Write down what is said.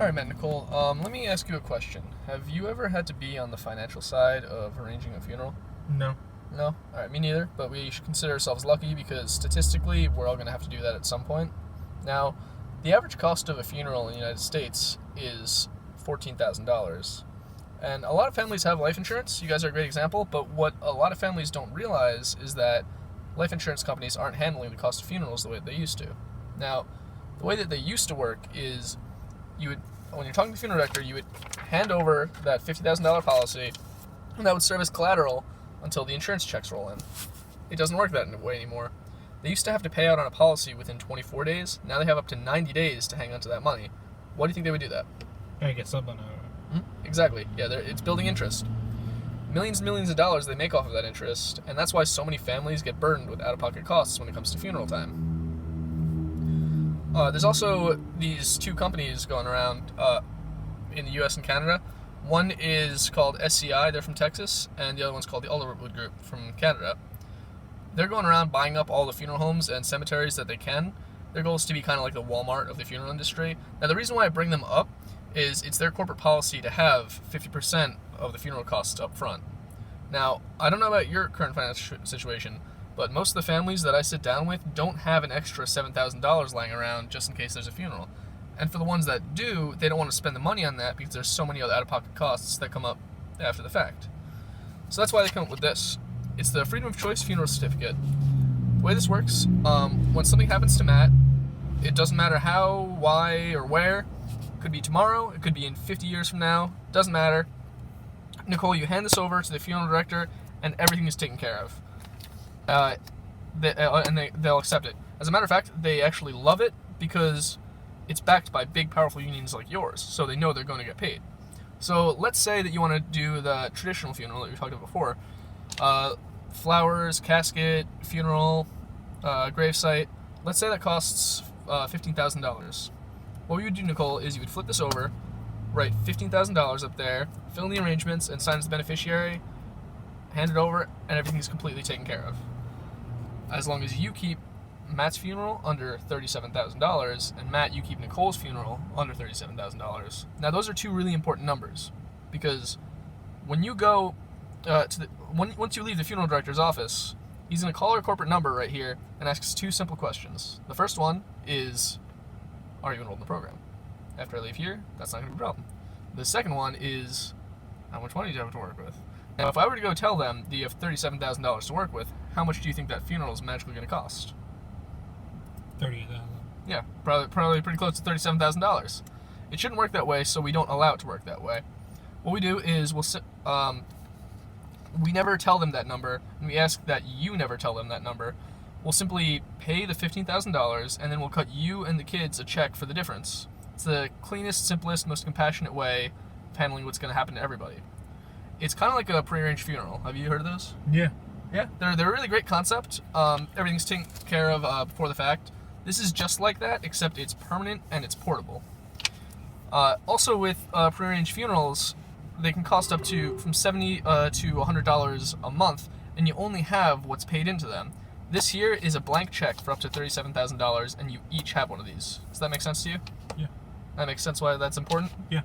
All right, Matt, Nicole. Let me ask you a question. Have you ever had to be on the financial side of arranging a funeral? No. No? All right, me neither, but we should consider ourselves lucky because statistically, we're all going to have to do that at some point. Now, the average cost of a funeral in the United States is $14,000. And a lot of families have life insurance. You guys are a great example, but what a lot of families don't realize is that life insurance companies aren't handling the cost of funerals the way they used to. Now, the way that they used to work is when you're talking to the funeral director, you would hand over that $50,000 policy, and that would serve as collateral until the insurance checks roll in. It doesn't work that way anymore. They used to have to pay out on a policy within 24 days. Now they have up to 90 days to hang on to that money. Why do you think they would do that? Gotta get something out of it. Exactly. Yeah, it's building interest. Millions and millions of dollars they make off of that interest, and that's why so many families get burdened with out-of-pocket costs when it comes to funeral time. There's also these two companies going around in the U.S. and Canada. One is called SCI, they're from Texas, and the other one's called the Alderwood Group from Canada. They're going around buying up all the funeral homes and cemeteries that they can. Their goal is to be kind of like the Walmart of the funeral industry. Now, the reason why I bring them up is it's their corporate policy to have 50% of the funeral costs up front. Now, I don't know about your current financial situation, but most of the families that I sit down with don't have an extra $7,000 lying around just in case there's a funeral. And for the ones that do, they don't want to spend the money on that because there's so many other out-of-pocket costs that come up after the fact. So that's why they come up with this. It's the Freedom of Choice Funeral Certificate. The way this works, when something happens to Matt, it doesn't matter how, why, or where. It could be tomorrow, it could be in 50 years from now, doesn't matter. Nicole, you hand this over to the funeral director, and everything is taken care of. They'll accept it. As a matter of fact, they actually love it because it's backed by big, powerful unions like yours, so they know they're going to get paid. So let's say that you want to do the traditional funeral that we talked about before. Flowers, casket, funeral, gravesite. Let's say that costs $15,000. What you would do, Nicole, is you would flip this over, write $15,000 up there, fill in the arrangements, and sign as the beneficiary, hand it over, and everything's completely taken care of. As long as you keep Matt's funeral under $37,000, and Matt, you keep Nicole's funeral under $37,000. Now, those are two really important numbers, because when you go once you leave the funeral director's office, he's going to call our corporate number right here and ask us two simple questions. The first one is, are you enrolled in the program? After I leave here, that's not going to be a problem. The second one is, how much money do you have to work with? Now, if I were to go tell them that you have $37,000 to work with, how much do you think that funeral is magically going to cost? $30,000. Yeah, probably pretty close to $37,000. It shouldn't work that way, so we don't allow it to work that way. What we do is we never tell them that number, and we ask that you never tell them that number. We'll simply pay the $15,000, and then we'll cut you and the kids a check for the difference. It's the cleanest, simplest, most compassionate way of handling what's going to happen to everybody. It's kind of like a prearranged funeral. Have you heard of those? Yeah. Yeah, they're a really great concept. Everything's taken care of before the fact. This is just like that, except it's permanent and it's portable. Also, with prearranged funerals, they can cost up to from $70 to $100 a month, and you only have what's paid into them. This here is a blank check for up to $37,000, and you each have one of these. Does that make sense to you? Yeah. That makes sense why that's important? Yeah.